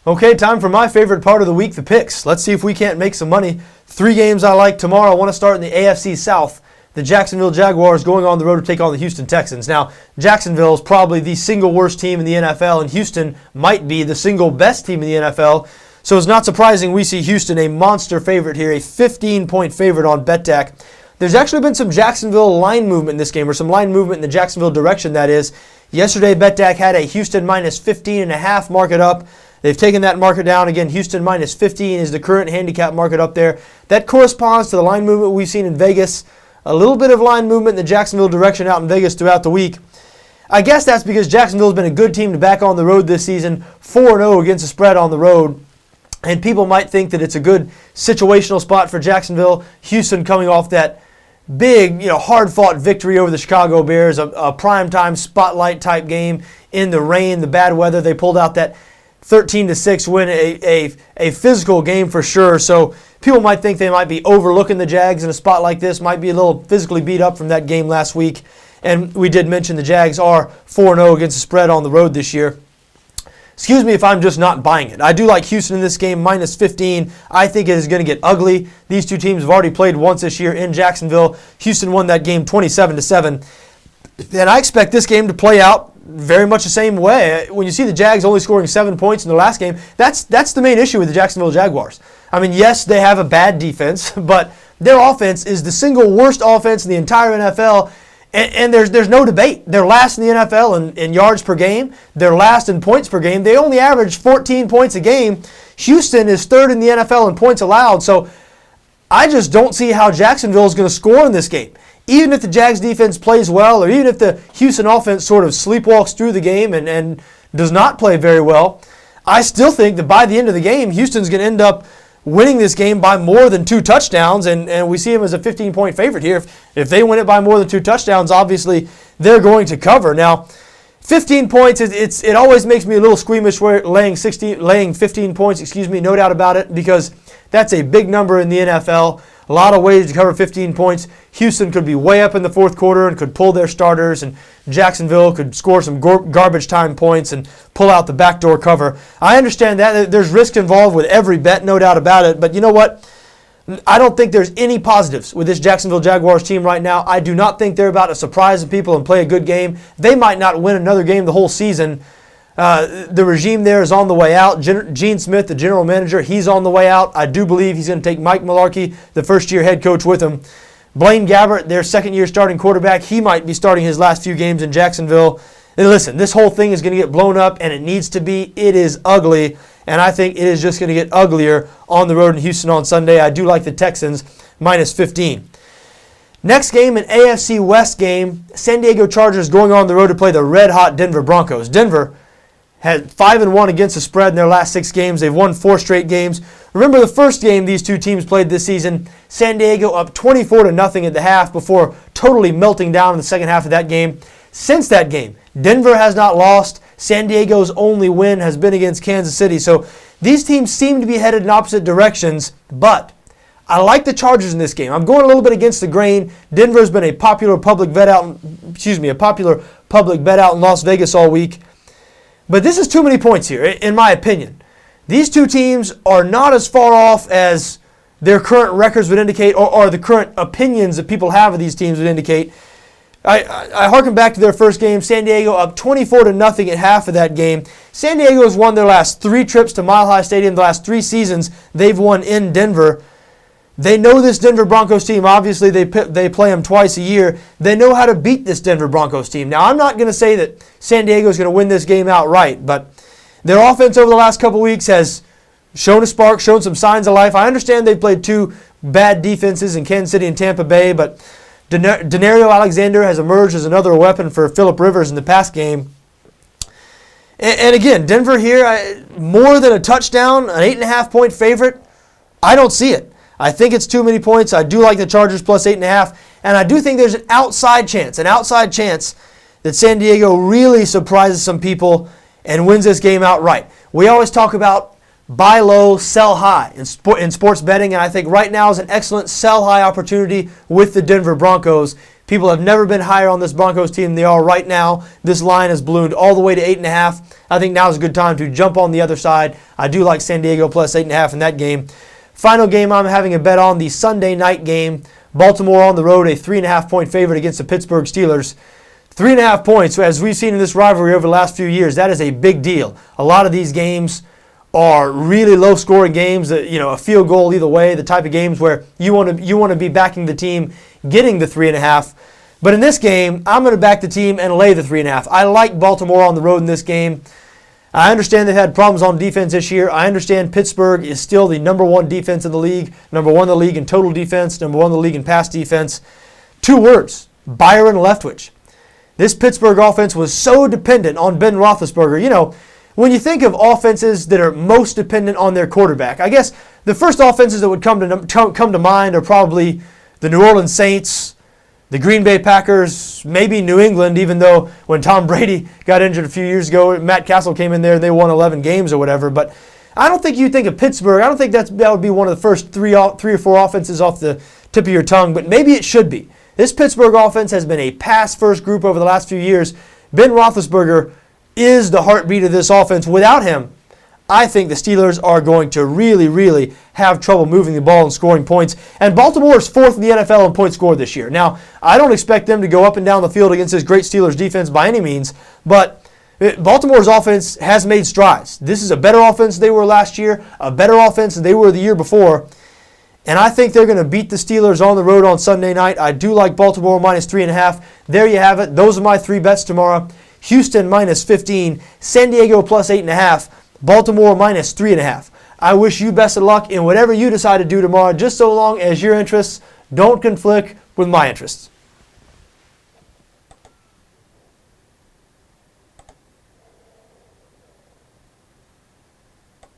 Okay, time for my favorite part of the week, the picks. Let's see if we can't make some money. 3 games I like tomorrow. I want to start in the AFC South. The Jacksonville Jaguars going on the road to take on the Houston Texans. Now, Jacksonville is probably the single worst team in the NFL, and Houston might be the single best team in the NFL. So it's not surprising we see Houston a monster favorite here, a 15-point favorite on BETDAQ. There's actually been some Jacksonville line movement in this game, or some line movement in the Jacksonville direction, that is. Yesterday, BETDAQ had a Houston minus 15.5 market up. They've taken that market down. Again, Houston minus 15 is the current handicap market up there. That corresponds to the line movement we've seen in Vegas. A little bit of line movement in the Jacksonville direction out in Vegas throughout the week. I guess that's because Jacksonville's been a good team to back on the road this season, 4-0 against the spread on the road. And people might think that it's a good situational spot for Jacksonville. Houston coming off that big, hard-fought victory over the Chicago Bears, a primetime spotlight type game in the rain, the bad weather. They pulled out that 13-6 win, a physical game for sure. So people might think they might be overlooking the Jags in a spot like this, might be a little physically beat up from that game last week. And we did mention the Jags are 4-0 against the spread on the road this year. Excuse me if I'm just not buying it. I do like Houston in this game, minus 15. I think it is going to get ugly. These two teams have already played once this year in Jacksonville. Houston won that game 27-7. And I expect this game to play out very much the same way. When you see the Jags only scoring 7 points in the last game, that's the main issue with the Jacksonville Jaguars. I mean, yes, they have a bad defense, but their offense is the single worst offense in the entire NFL. And there's no debate. They're last in the NFL in yards per game. They're last in points per game. They only average 14 points a game. Houston is third in the NFL in points allowed. So I just don't see how Jacksonville is going to score in this game. Even if the Jags defense plays well, or even if the Houston offense sort of sleepwalks through the game and does not play very well, I still think that by the end of the game, Houston's going to end up winning this game by more than 2 touchdowns, and we see them as a 15-point favorite here. If they win it by more than 2 touchdowns, obviously they're going to cover. Now, 15 points, it always makes me a little squeamish laying 15 points, no doubt about it, because that's a big number in the NFL. A lot of ways to cover 15 points. Houston could be way up in the fourth quarter and could pull their starters, and Jacksonville could score some garbage time points and pull out the backdoor cover. I understand that. There's risk involved with every bet, no doubt about it. But you know what? I don't think there's any positives with this Jacksonville Jaguars team right now. I do not think they're about to surprise the people and play a good game. They might not win another game the whole season. The regime there is on the way out. Gene Smith, the general manager, he's on the way out. I do believe he's going to take Mike Mularkey, the first-year head coach, with him. Blaine Gabbert, their second-year starting quarterback, he might be starting his last few games in Jacksonville. And listen, this whole thing is going to get blown up, and it needs to be. It is ugly, and I think it is just going to get uglier on the road in Houston on Sunday. I do like the Texans, minus 15. Next game, an AFC West game. San Diego Chargers going on the road to play the red-hot Denver Broncos. Denver had 5-1 against the spread in their last 6 games. They've won 4 straight games. Remember the first game these two teams played this season, San Diego up 24-0 at the half before totally melting down in the second half of that game. Since that game, Denver has not lost. San Diego's only win has been against Kansas City. So these teams seem to be headed in opposite directions, but I like the Chargers in this game. I'm going a little bit against the grain. Denver's been a popular public bet out in Las Vegas all week. But this is too many points here, in my opinion. These two teams are not as far off as their current records would indicate, or the current opinions that people have of these teams would indicate. I harken back to their first game. San Diego up 24-0 at half of that game. San Diego has won their last 3 trips to Mile High Stadium. The last 3 seasons they've won in Denver. They know this Denver Broncos team. Obviously, they play them twice a year. They know how to beat this Denver Broncos team. Now, I'm not going to say that San Diego is going to win this game outright, but their offense over the last couple weeks has shown a spark, shown some signs of life. I understand they've played 2 bad defenses in Kansas City and Tampa Bay, but Denario Alexander has emerged as another weapon for Phillip Rivers in the pass game. And again, Denver here, more than a touchdown, an 8.5-point favorite, I don't see it. I think it's too many points. I do like the Chargers plus 8.5, and I do think there's an outside chance that San Diego really surprises some people and wins this game outright. We always talk about buy low, sell high in sports betting, and I think right now is an excellent sell high opportunity with the Denver Broncos. People have never been higher on this Broncos team than they are right now. This line has ballooned all the way to 8.5. I think now is a good time to jump on the other side. I do like San Diego plus 8.5 in that game. Final game I'm having a bet on, the Sunday night game. Baltimore on the road, a 3.5-point favorite against the Pittsburgh Steelers. 3.5 points, as we've seen in this rivalry over the last few years, that is a big deal. A lot of these games are really low-scoring games, a field goal either way, the type of games where you want to be backing the team getting the 3.5. But in this game, I'm going to back the team and lay the 3.5. I like Baltimore on the road in this game. I understand they've had problems on defense this year. I understand Pittsburgh is still the number one defense in the league, number one in the league in total defense, number one in the league in pass defense. 2 words, Byron Leftwich. This Pittsburgh offense was so dependent on Ben Roethlisberger. When you think of offenses that are most dependent on their quarterback, I guess the first offenses that would come to mind are probably the New Orleans Saints, the Green Bay Packers, maybe New England, even though when Tom Brady got injured a few years ago, Matt Castle came in there and they won 11 games or whatever. But I don't think you think of Pittsburgh. I don't think that would be one of the first three or four offenses off the tip of your tongue, but maybe it should be. This Pittsburgh offense has been a pass-first group over the last few years. Ben Roethlisberger is the heartbeat of this offense. Without him, I think the Steelers are going to really, really have trouble moving the ball and scoring points. And Baltimore is 4th in the NFL in points scored this year. Now, I don't expect them to go up and down the field against this great Steelers defense by any means, but Baltimore's offense has made strides. This is a better offense than they were last year, a better offense than they were the year before. And I think they're going to beat the Steelers on the road on Sunday night. I do like Baltimore minus 3.5. There you have it. Those are my 3 bets tomorrow. Houston minus 15, San Diego plus 8.5, Baltimore minus 3.5. I wish you best of luck in whatever you decide to do tomorrow, just so long as your interests don't conflict with my interests.